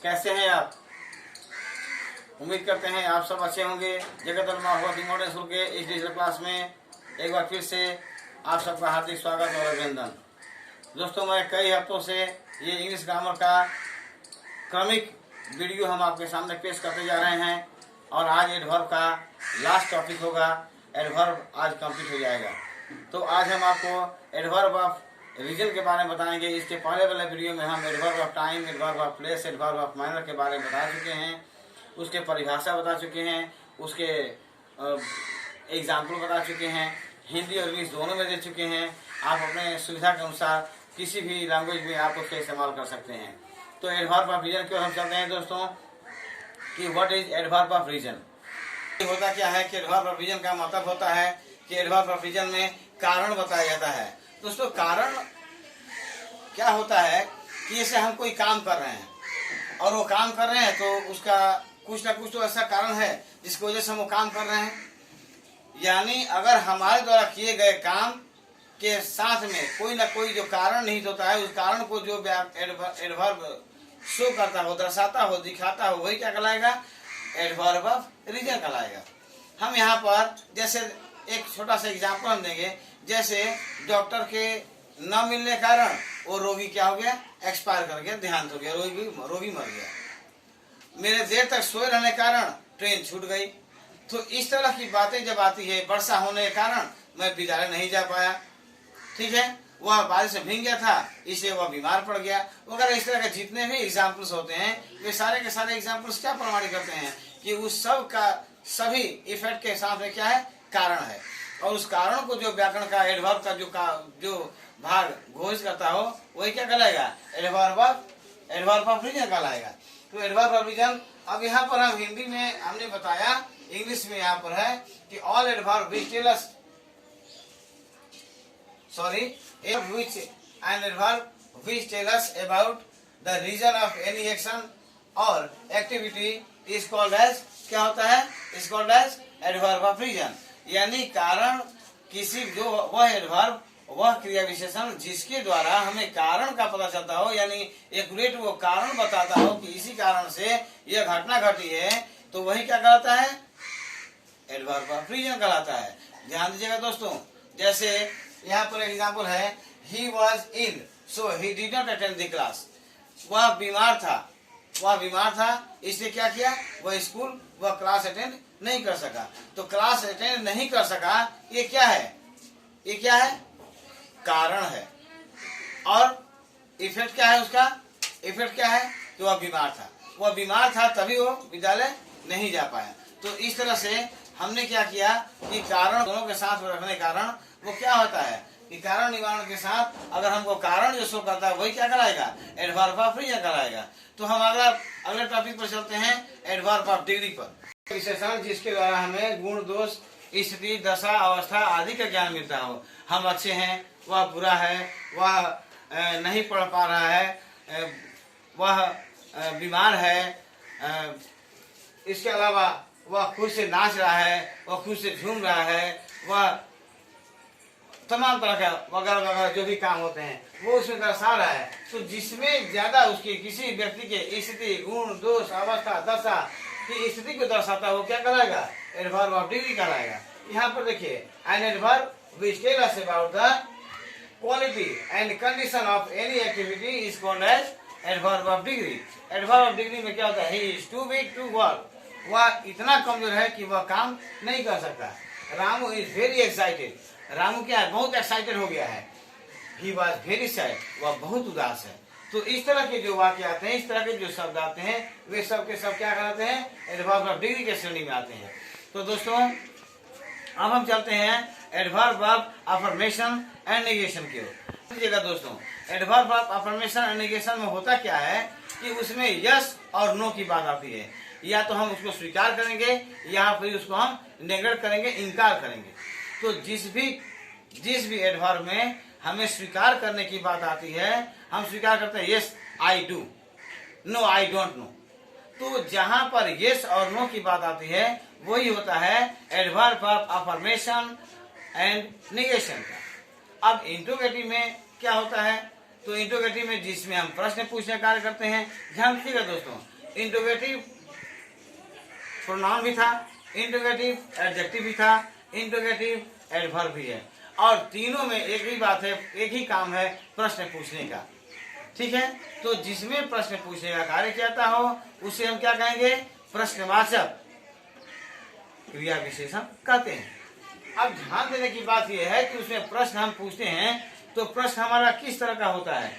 कैसे हैं आप? उम्मीद करते हैं आप सब अच्छे होंगे। जगत मॉडर्न स्कूल के इस डिजिटल क्लास में एक बार फिर से आप सबका हार्दिक स्वागत और अभिनंदन। दोस्तों, मैं कई हफ्तों से ये इंग्लिश ग्रामर का क्रमिक वीडियो हम आपके सामने पेश करते जा रहे हैं और आज एडवर्ब का लास्ट टॉपिक होगा। एडवर्ब आज कंप्लीट हो जाएगा। तो आज हम आपको एडवर्ब ऑफ रीजन के बारे में बताएंगे। इसके पहले वाले वीडियो में हम adverb of time, adverb of place, adverb of manner के बारे में बता चुके हैं, उसके परिभाषा बता चुके हैं, उसके एग्जाम्पल बता चुके हैं, हिंदी और इंग्लिश दोनों में दे चुके हैं। आप अपने सुविधा के अनुसार किसी भी लैंग्वेज में आप उसका इस्तेमाल कर सकते हैं। तो एडवर्ब ऑफ रीजन क्यों हम चलते हैं दोस्तों कि what is adverb of reason. होता क्या है कि एडवर्ब ऑफ रीजन का मतलब होता है कि एडवर्ब ऑफ रीजन में कारण बताया जाता है। दोस्तों, कारण क्या होता है कि जैसे हम कोई काम कर रहे हैं और वो काम कर रहे हैं तो उसका कुछ ना कुछ तो ऐसा कारण है जिसकी वजह से हम वो काम कर रहे हैं। यानी अगर हमारे द्वारा किए गए काम के साथ में कोई ना कोई जो कारण निहित होता है, उस कारण को जो एडवर्ब शो करता हो, दर्शाता हो, दिखाता हो, वही क्या कहलाएगा? एडवर्ब ऑफ रीजन कहलाएगा। हम यहाँ पर जैसे एक छोटा सा एग्जाम्पल हम देंगे। जैसे डॉक्टर के न मिलने के कारण वो रोगी क्या हो गया? एक्सपायर कर गया, देहांत हो गया, रोगी मर गया। मेरे देर तक सोए रहने के कारण ट्रेन छूट गई। तो इस तरह की बातें जब आती है, वर्षा होने के कारण मैं विद्यालय नहीं जा पाया, ठीक है, वह बारिश में भीग गया था, इसलिए वह बीमार पड़ गया वगैरह। इस तरह के जितने भी एग्जाम्पल्स होते हैं वे सारे के सारे एग्जाम्पल्स क्या प्रमाणित करते हैं कि उस सब का सभी इफेक्ट के साथ में क्या है? कारण है। और उस कारण को जो व्याकरण का एडवर्ब का जो भाग घोषित करता हो वही क्या कहलाएगा? एडवर्ब ऑफ रीजन कहलाएगा। तो एडवर्ब ऑफ रीजन अब यहाँ पर हम हिंदी में हमने बताया, इंग्लिश में यहाँ पर है कि all adverb which tell us an adverb which tell us about the reason of any action or activity is called as क्या होता है? is called as adverb of reason। यानी कारण किसी जो वह एडवर्ब, वह क्रिया विशेषण जिसके द्वारा हमें कारण का पता चलता हो, यानी एक्यूरेट वो कारण बताता हो कि इसी कारण से यह घटना घटी है, तो वही क्या कहलाता है? एडवर्ब ऑफ रीजन कहलाता है। ध्यान दीजिएगा दोस्तों। जैसे यहाँ पर एग्जाम्पल है, he was ill so he did not attend the class। वह बीमार था इसलिए क्या किया? वह क्लास अटेंड नहीं कर सका। तो क्लास अटेंड नहीं कर सका, ये क्या है? ये क्या है? कारण है। और इफेक्ट क्या है उसका? इफेक्ट क्या है कि वह बीमार था तभी वो विद्यालय नहीं जा पाया। तो इस तरह से हमने क्या किया कि कारण दोनों के साथ रखने के कारण वो क्या होता है कि कारण निवारण के साथ अगर हमको कारण जो शो करता है वही क्या कराएगा? एडवर्ब ऑफ रीजन कराएगा। तो हम अगले टॉपिक पर चलते हैं, एडवर्ब ऑफ डिग्री पर। विशेषण जिसके द्वारा हमें गुण, दोष, स्थिति, दशा, अवस्था आदि का ज्ञान मिलता हो। हम अच्छे हैं, वह बुरा है, वह नहीं पढ़ पा रहा है, वह बीमार है, इसके अलावा वह खुद से नाच रहा है, वह खुद से झूम रहा है, वह तमाम तरह का वगैरह वगैरह जो भी काम होते हैं वो उसमें दर्शा रहा है। तो जिसमें ज्यादा उसकी किसी व्यक्ति के स्थिति, गुण, दोष, अवस्था, दशा की स्थिति को दर्शाता है वो क्या कहलाएगा? एडवर्ब ऑफ डिग्री कहलाएगा। यहाँ पर देखिए, an adverb which tell us about the quality and condition of any activity is called as adverb of degree. Adverb of degree में क्या होता है? He is too weak to work. वह इतना कमजोर है कि वह काम नहीं कर सकता। Ramu is very excited. Ramu क्या है? बहुत एक्साइटेड हो गया है। He was very sad. वह बहुत उदास है। तो इस तरह के जो वाक्य आते हैं, इस तरह के जो शब्द आते हैं, वे सब के सब क्या कहलाते हैं? एडवर्ब ऑफ डिग्री के श्रेणी में आते हैं। तो दोस्तों, अब हम चलते हैं adverb of affirmation and negation की ओर। देखिएगा दोस्तों, adverb of affirmation and negation में होता क्या है कि उसमें यस और नो की बात आती है। या तो हम उसको स्वीकार करेंगे या फिर उसको हम नेगेट करेंगे, इनकार करेंगे। तो जिस भी एडवर्ब में हमें स्वीकार करने की बात आती है, हम स्वीकार करते हैं yes I do, no I don't know. तो जहां पर यस और नो की बात आती है वही होता है adverb of affirmation and negation का। अब इंट्रोगेटिव में क्या होता है तो इंट्रोगेटिव में जिसमें हम प्रश्न पूछने का कार्य करते हैं, ध्यान दीजिएगा दोस्तों, इंट्रोगेटिव प्रोनाउन भी था, इंट्रोगेटिव एडजेक्टिव भी था, इंट्रोगेटिव एडवर्ब भी है, और तीनों में एक ही बात है, एक ही काम है, प्रश्न पूछने का। ठीक है, तो जिसमें प्रश्न पूछने का कार्य किया हो उसे हम क्या कहेंगे, प्रश्नवाचक क्रिया विशेषण कहते हैं। अब ध्यान देने की बात यह है कि उसमें प्रश्न हम पूछते हैं तो प्रश्न हमारा किस तरह का होता है।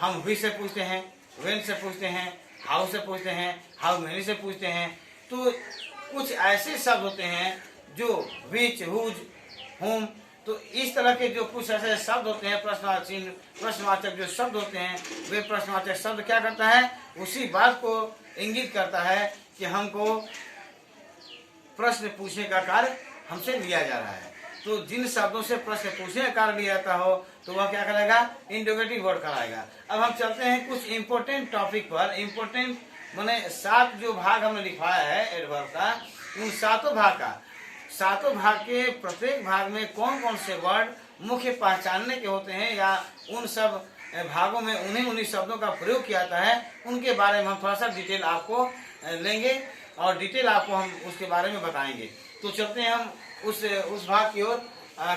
हम व्हिच से पूछते हैं, व्हेन से पूछते हैं, हाउ से पूछते हैं, हाउ मेनी से पूछते हैं। तो कुछ ऐसे शब्द होते हैं जो व्हिच, हुज, हुम, तो इस तरह के जो कुछ ऐसे शब्द होते हैं, प्रश्नवाचक जो शब्द होते हैं, वे प्रश्नवाचक शब्द क्या करता है, उसी बात को इंगित करता है कि हमको प्रश्न पूछने का कार्य हमसे लिया जा रहा है। तो जिन शब्दों से प्रश्न पूछने का कार्य लिया जाता हो तो वह क्या करेगा, इंट्रोगेटिव वर्ड कराएगा। अब हम चलते हैं कुछ इंपॉर्टेंट टॉपिक पर। इंपॉर्टेंट माने 7 जो भाग हमने लिखवाया है एडवर्ब का, उन 7 भाग के प्रत्येक भाग में कौन कौन से वर्ड मुख्य पहचानने के होते हैं या उन सब भागों में उन्हीं शब्दों का प्रयोग किया जाता है, उनके बारे में हम थोड़ा सा डिटेल आपको लेंगे और डिटेल आपको हम उसके बारे में बताएंगे। तो चलते हैं हम उस भाग की ओर।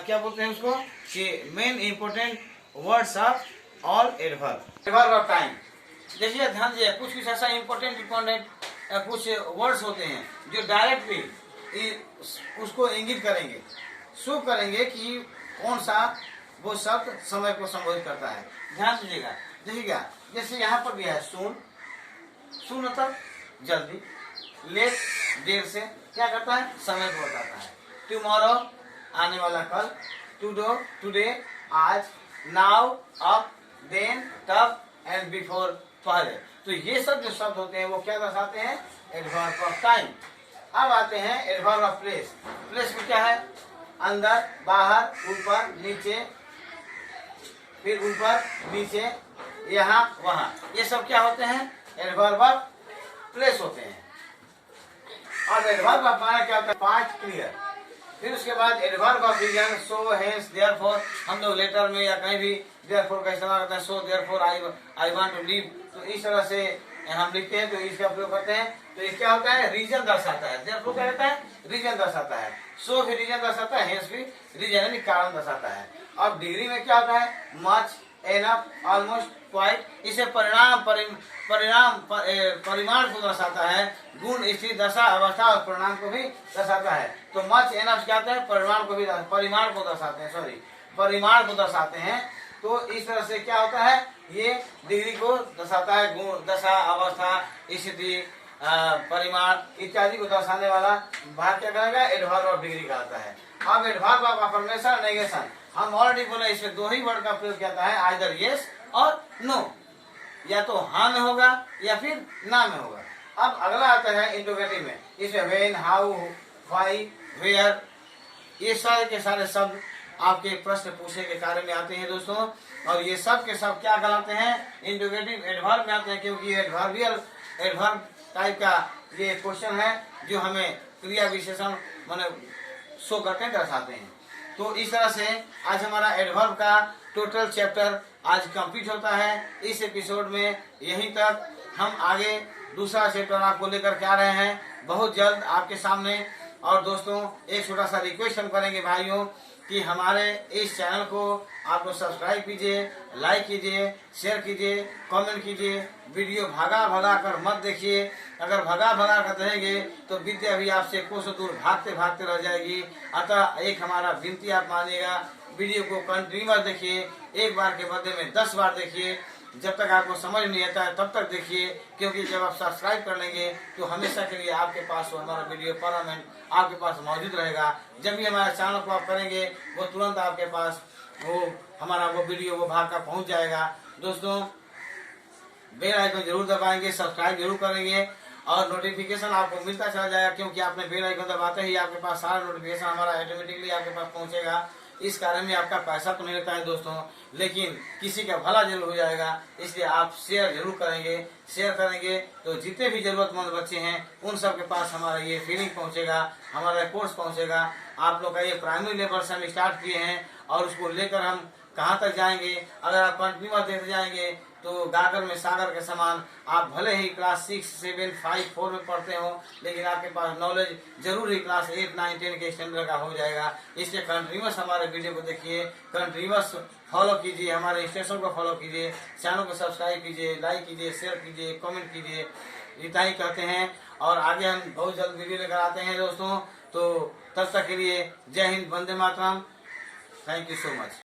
क्या बोलते हैं उसको कि main important words of all adverb, adverb of time. देखिए ध्यान दीजिए, कुछ ऐसा इंपोर्टेंट कुछ वर्ड्स होते हैं जो डायरेक्टली उसको इंगित करेंगे, शो करेंगे कि कौन सा वो शब्द समय को संबोधित करता है। ध्यान दीजिएगा, देखिएगा जैसे यहाँ पर दिया है सून, सून मतलब जल्दी, लेट देर से क्या करता है, समय को बताता है। टुमारो आने वाला कल, टुडे आज, नाउ अब, देन तब, एंड बिफोर पहले। तो ये सब जो शब्द होते हैं वो क्या दर्शाते हैं, एडवर्ब ऑफ टाइम। अब आते हैं एडवर्ब ऑफ प्लेस। प्लेस में क्या है, अंदर, बाहर, ऊपर, नीचे, फिर ऊपर, नीचे, यहाँ, वहाँ, ये सब क्या होते हैं, एडवर्ब ऑफ प्लेस होते हैं। और एडवर्ब ऑफ माना क्या होता है, पास्ट क्लियर। फिर उसके बाद adverb of reason, so, hence, therefore. हम लोग लेटर में या कहीं भी देयरफॉर का इस्तेमाल करते हैं, so therefore I want to leave, तो इस तरह से हम लिखते हैं, तो इसका प्रयोग करते हैं। तो ये क्या होता है, रीजन दर्शाता है। देयरफॉर क्या रहता है, रीजन दर्शाता है। सो भी रीजन दर्शाता है, हेंस भी रीजन यानी कारण दर्शाता है। अब डिग्री में क्या होता है, मच, एनफ, ऑलमोस्ट, क्वाइट, इसे परिमाण को दर्शाता है। गुण, स्थिति, दशा, अवस्था और परिणाम को भी दर्शाता है। तो मच, एनफ क्या होता है, परिमाण को दर्शाते हैं, परिमाण को दर्शाते हैं। तो इस तरह से क्या होता है, ये डिग्री को दर्शाता है। गुण, दशा, अवस्था, स्थिति, परिमाण इत्यादि को दर्शाने वाला भाग क्या करेगा, एडवर्ब ऑफ डिग्री कहलाता है। अब एडवर्ब ऑफ अफर्मेशन, नेगेशन, हम ऑलरेडी बोले इसमें 2 ही वर्ड का प्रयोग किया है, आइदर यस और नो, या तो हाँ में होगा या फिर ना में होगा। अब अगला आता है इंट्रोगेटिव में, इसमें व्हेन, हाउ, व्हाई, वेयर, ये सारे के सारे शब्द आपके प्रश्न पूछने के कार्य में आते हैं दोस्तों। और ये सब के सब क्या कहलाते हैं, इंट्रोगेटिव एडवर्ब में आते हैं, क्योंकि ये एडवर्ब टाइप का ये क्वेश्चन है जो हमें क्रिया विशेषण माने शो करते हैं, दर्शाते हैं। तो इस तरह से आज हमारा एडवर्ब का टोटल चैप्टर आज कंप्लीट होता है। इस एपिसोड में यहीं तक, हम आगे दूसरा चैप्टर आपको लेकर के आ रहे हैं बहुत जल्द आपके सामने। और दोस्तों एक छोटा सा रिक्वेस्ट हम करेंगे भाइयों कि हमारे इस चैनल को आप लोग सब्सक्राइब कीजिए, लाइक कीजिए, शेयर कीजिए, कमेंट कीजिए। वीडियो भगा कर मत देखिए, अगर भगा कर रहेंगे तो विद्या भी आपसे कोसों दूर भागते रह जाएगी। अतः एक हमारा विनती आप मानिएगा, वीडियो को कंटिन्यूअस देखिए, एक बार के बदले में 10 बार देखिए, जब तक आपको समझ नहीं आता है तब तक देखिए। क्योंकि जब आप सब्सक्राइब कर लेंगे तो हमेशा के लिए आपके पास हमारा वीडियो परमानेंट आपके पास मौजूद रहेगा। जब भी हमारे चैनल को आप करेंगे वो तुरंत आपके पास वो हमारा वो वीडियो वो भाग का पहुंच जाएगा। दोस्तों बेल आइकन जरूर दबाएंगे, सब्सक्राइब जरूर करेंगे और नोटिफिकेशन आपको मिलता चला जाएगा, क्योंकि आपने बेल आइकन दबाते ही आपके पास सारा नोटिफिकेशन हमारा ऑटोमेटिकली आपके पास पहुंचेगा। इस कारण में आपका पैसा तो नहीं लगता है दोस्तों, लेकिन किसी का भला जरूर हो जाएगा। इसलिए आप शेयर जरूर करेंगे, शेयर करेंगे तो जितने भी जरूरतमंद बच्चे हैं उन सब के पास हमारा ये फीलिंग पहुंचेगा, हमारा कोर्स पहुंचेगा। आप लोग का ये प्राइमरी लेवल से हम स्टार्ट किए हैं और उसको लेकर हम कहाँ तक जाएंगे। अगर आप कंटिन्यूअस देते जाएंगे तो गागर में सागर के समान, आप भले ही क्लास 6, 7, 5, 4 में पढ़ते हो, लेकिन आपके पास नॉलेज जरूर ही क्लास 8, 9, 10 के स्टैंडर्ड का हो जाएगा। इसलिए कंटिन्यूअस हमारे वीडियो को देखिए, कंटिन्यूअस फॉलो कीजिए, हमारे इंस्ट्रक्शन को फॉलो कीजिए, चैनल को सब्सक्राइब कीजिए, लाइक कीजिए, शेयर कीजिए, कमेंट कीजिए। इतना ही कहते हैं और आगे हम बहुत जल्द वीडियो लेकर आते हैं दोस्तों। तो तब तक के लिए जय हिंद, वंदे मातरम। Thank you so much.